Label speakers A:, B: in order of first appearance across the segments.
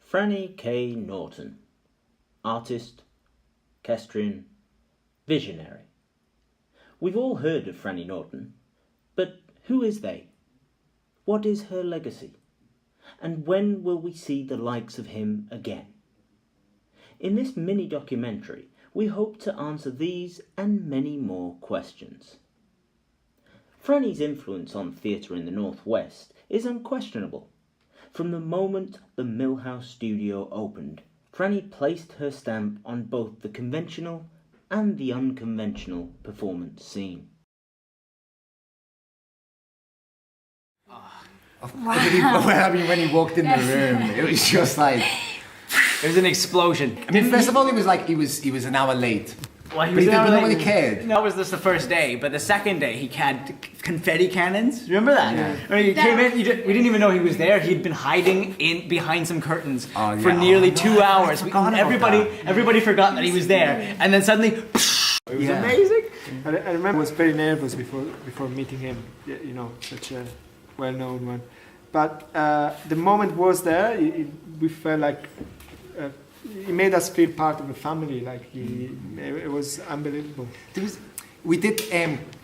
A: Franny K. Norton, artist, Kestrian, visionary. We've all heard of Franny Norton, but who is they? What is her legacy? And when will we see the likes of him again? In this mini-documentary, we hope to answer these and many more questions. Franny's influence on theatre in the Northwest is unquestionable. From the moment the Millhouse studio opened, Franny placed her stamp on both the conventional and the unconventional performance scene.
B: When he walked in the room, it was just like...
C: It was an explosion.
B: I mean, first of all, he was an hour late.
C: Well,
B: But nobody cared.
C: That was just the first day, but the second day he had confetti cannons. Remember that?
B: Yeah.
C: When he came in, we didn't even know he was there. He'd been hiding behind some curtains for nearly 2 hours. Everybody forgot that he was there, and then suddenly, it was amazing.
D: I remember I was very nervous before meeting him. You know, such a well-known one. But the moment was there. We felt like. He made us feel part of the family. Like it was unbelievable.
B: We did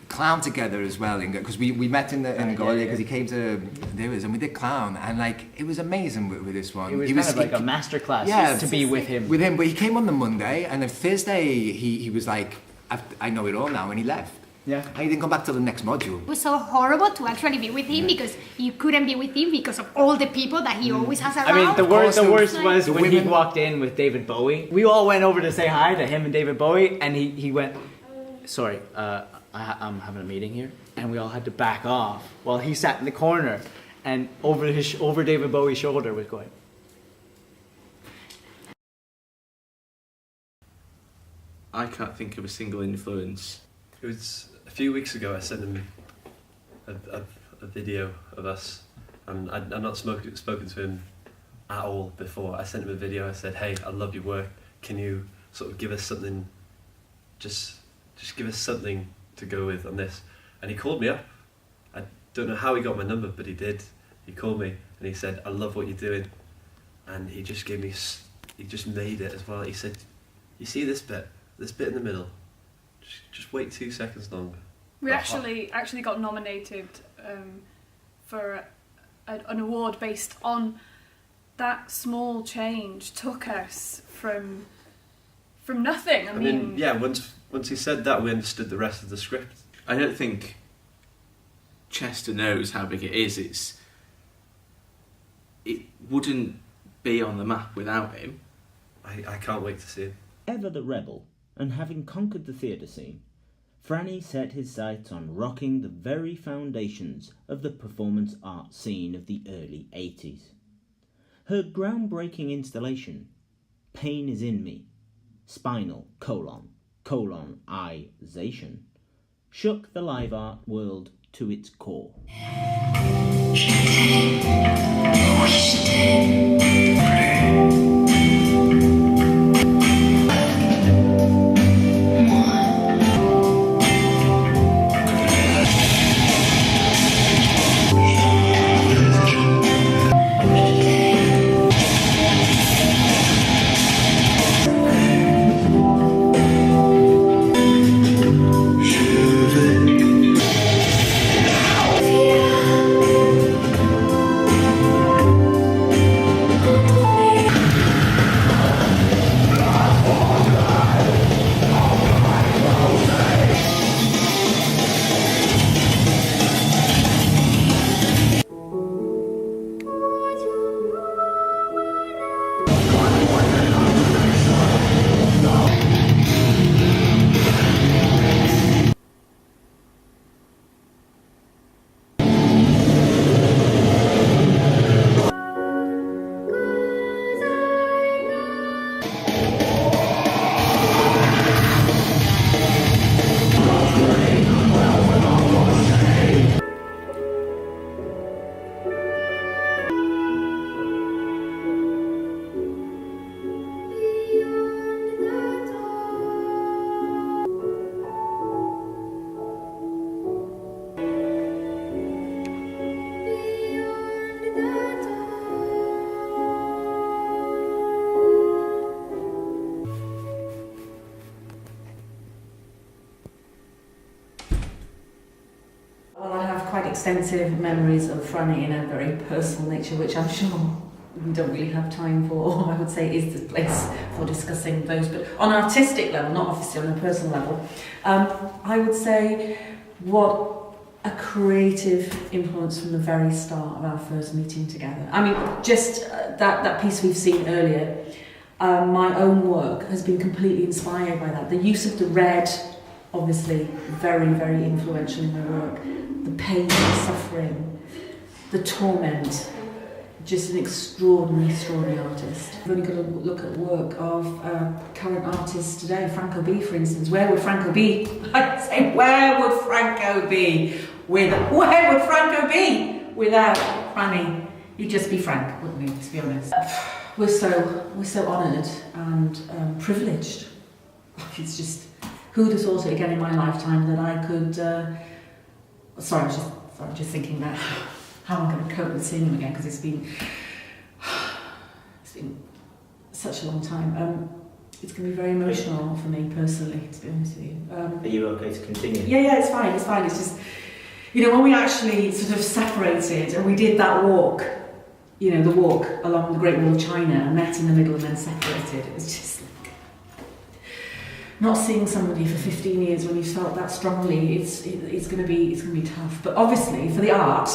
B: clown together as well, because we met in Golia because he came to Davis and we did clown, and like it was amazing with this one.
C: It was like a masterclass to be with him.
B: But he came on the Monday, and the Thursday he was like, I know it all now, and he left.
C: Yeah.
B: And he didn't come back till the next module.
E: It was so horrible to actually be with him because you couldn't be with him because of all the people that he always has around.
C: I mean, the worst was when he walked in with David Bowie. We all went over to say hi to him and David Bowie, and he went, sorry, I'm having a meeting here. And we all had to back off while he sat in the corner and over David Bowie's shoulder was going.
F: I can't think of a single influence.
G: It was a few weeks ago. I sent him a video of us, and I'd not spoken to him at all before. I sent him a video. I said, "Hey, I love your work. Can you sort of give us something? Just give us something to go with on this." And he called me up. I don't know how he got my number, but he did. He called me and he said, "I love what you're doing," and he just gave me. He just made it as well. He said, "You see this bit in the middle? Just wait 2 seconds longer."
H: We actually got nominated for an award based on that small change took us from nothing. I mean,
G: yeah. Once he said that, we understood the rest of the script.
F: I don't think Chester knows how big it is. It wouldn't be on the map without him.
G: I can't wait to see him.
A: Ever the rebel, and having conquered the theatre scene, Franny set his sights on rocking the very foundations of the performance art scene of the early 80s. Her groundbreaking installation, Pain Is In Me, Spinal, Ization, shook the live art world to its core.
I: extensive memories of Franny in a very personal nature, which I'm sure we don't really have time for. I would say is the place for discussing those. But on an artistic level, not obviously on a personal level, I would say what a creative influence from the very start of our first meeting together. I mean, just that piece we've seen earlier, my own work has been completely inspired by that. The use of the red, obviously, very, very influential in my work. The pain, the suffering, the torment. Just an extraordinary artist. I've only got to look at work of current artists today. Franco B, for instance. Where would Franco be? I'd say, where would Franco be? Where would Franco be without Franny? He'd just be Frank, wouldn't he? To be honest. We're so honoured and privileged. It's just, who would have thought it again in my lifetime that I could. Sorry, I'm just thinking about how I'm going to cope with seeing him again, because it's been such a long time. It's going to be very emotional for me personally, to be honest with you.
A: Are you okay to continue?
I: Yeah, it's fine. It's just, when we actually sort of separated and we did that walk, the walk along the Great Wall of China, and met in the middle and then separated. It was just like not seeing somebody for 15 years when you felt that strongly. It's going to be tough. But obviously, for the art,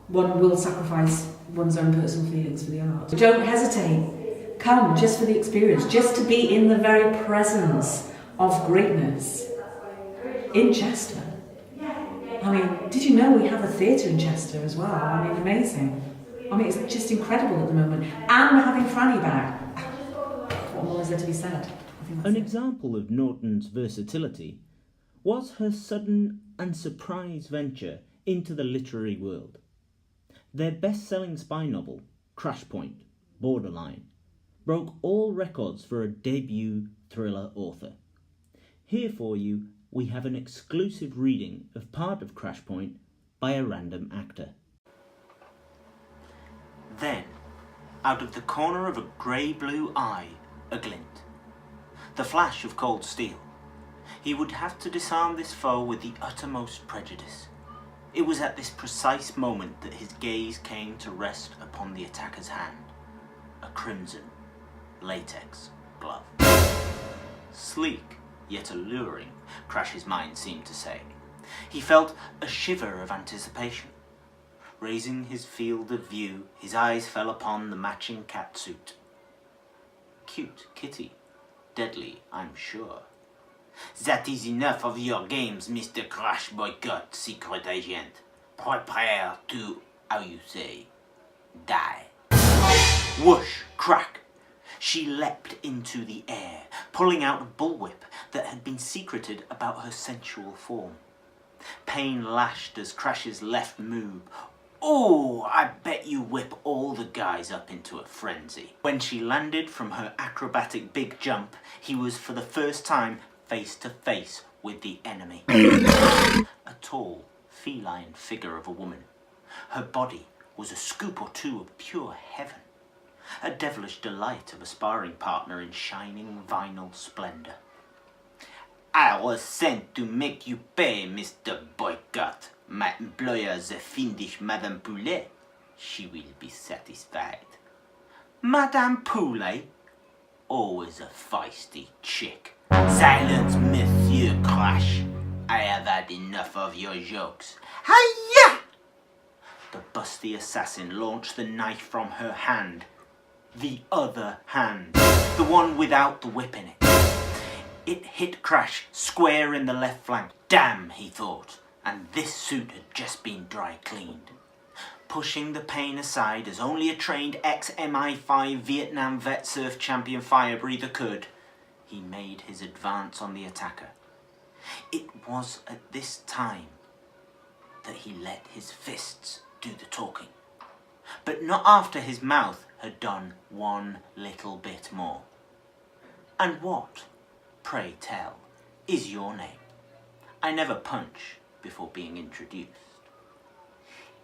I: one will sacrifice one's own personal feelings for the art. Don't hesitate. Come just for the experience, just to be in the very presence of greatness in Chester. I mean, did you know we have a theatre in Chester as well? I mean, amazing. I mean, it's just incredible at the moment. And we're having Franny back. What more is there to be said?
A: An example of Norton's versatility was her sudden and surprise venture into the literary world. Their best-selling spy novel, Crash Point, Borderline, broke all records for a debut thriller author. Here for you, we have an exclusive reading of part of Crash Point by a random actor. Then, out of the corner of a grey-blue eye, a glint. The flash of cold steel. He would have to disarm this foe with the uttermost prejudice. It was at this precise moment that his gaze came to rest upon the attacker's hand. A crimson, latex glove. Sleek, yet alluring, Crash's mind seemed to say. He felt a shiver of anticipation. Raising his field of view, his eyes fell upon the matching catsuit. Cute kitty. Deadly, I'm sure. That is enough of your games, Mr. Crash Boycott, secret agent. Prepare to, how you say, die. Whoosh, crack. She leapt into the air, pulling out a bullwhip that had been secreted about her sensual form. Pain lashed as Crash's left move. Oh, I bet you whip all the guys up into a frenzy. When she landed from her acrobatic big jump, he was for the first time face to face with the enemy. A tall, feline figure of a woman. Her body was a scoop or two of pure heaven. A devilish delight of a sparring partner in shining vinyl splendor. I was sent to make you pay, Mr. Boycott. My employer, the fiendish Madame Poulet. She will be satisfied. Madame Poulet? Always a feisty chick. Silence, Monsieur Crash. I have had enough of your jokes. Hiya! The busty assassin launched the knife from her hand. The other hand. The one without the whip in it. It hit Crash square in the left flank. Damn, he thought. And this suit had just been dry cleaned. Pushing the pain aside as only a trained ex-MI5 Vietnam vet surf champion fire breather could, he made his advance on the attacker. It was at this time that he let his fists do the talking. But not after his mouth had done one little bit more. And what, pray tell, is your name? I never punch before being introduced.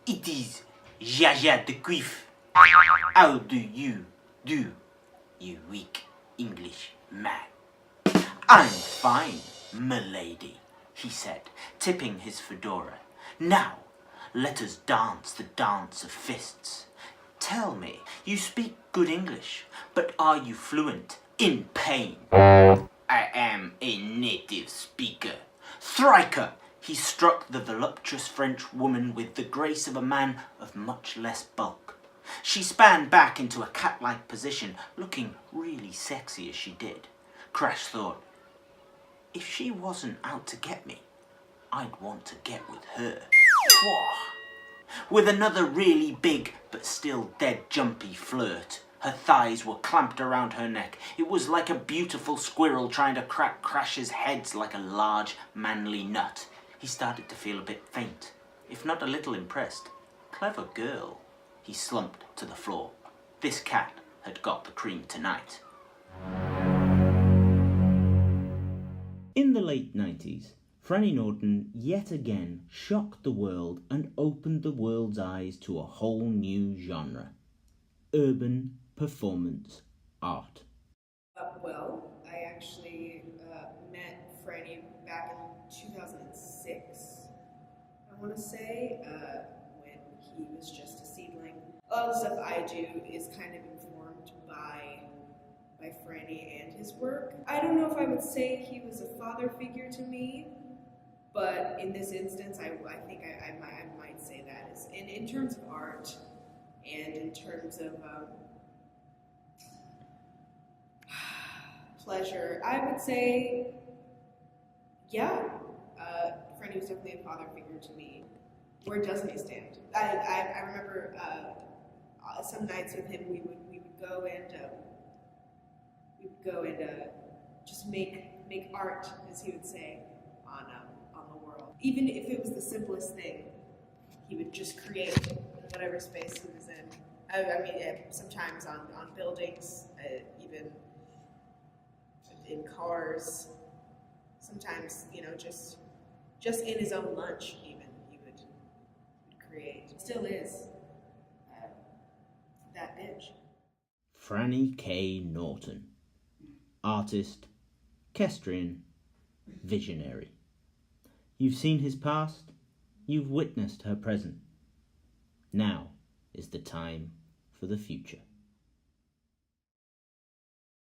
A: It is Jaja de Quiff. How do you do, you weak English man? I'm fine, m'lady, he said, tipping his fedora. Now, let us dance the dance of fists. Tell me, you speak good English, but are you fluent in pain? I am a native speaker. Thriker! He struck the voluptuous French woman with the grace of a man of much less bulk. She span back into a cat-like position, looking really sexy as she did. Crash thought, if she wasn't out to get me, I'd want to get with her. Whoa. With another really big but still dead jumpy flirt, her thighs were clamped around her neck. It was like a beautiful squirrel trying to crack Crash's heads like a large manly nut. He started to feel a bit faint, if not a little impressed. Clever girl. He slumped to the floor. This cat had got the cream tonight. In the late 90s, Franny Norton yet again shocked the world and opened the world's eyes to a whole new genre. Urban performance art.
J: Well, I actually met Franny back in 2006, I want to say, when he was just a seedling. A lot of the stuff I do is kind of informed by Franny and his work. I don't know if I would say he was a father figure to me, but in this instance, I think I might say that is in terms of art and in terms of pleasure. I would say, yeah, Franny was definitely a father figure to me. Where doesn't he stand? I remember some nights with him, we would go and just make art, as he would say, on the world. Even if it was the simplest thing, he would just create whatever space he was in. I mean, sometimes on buildings, even in cars. Sometimes, just in his own lunch, even he would create. Still is that bitch.
A: Franny K. Norton. Artist, Kestrian, visionary. You've seen his past, you've witnessed her present. Now is the time for the future.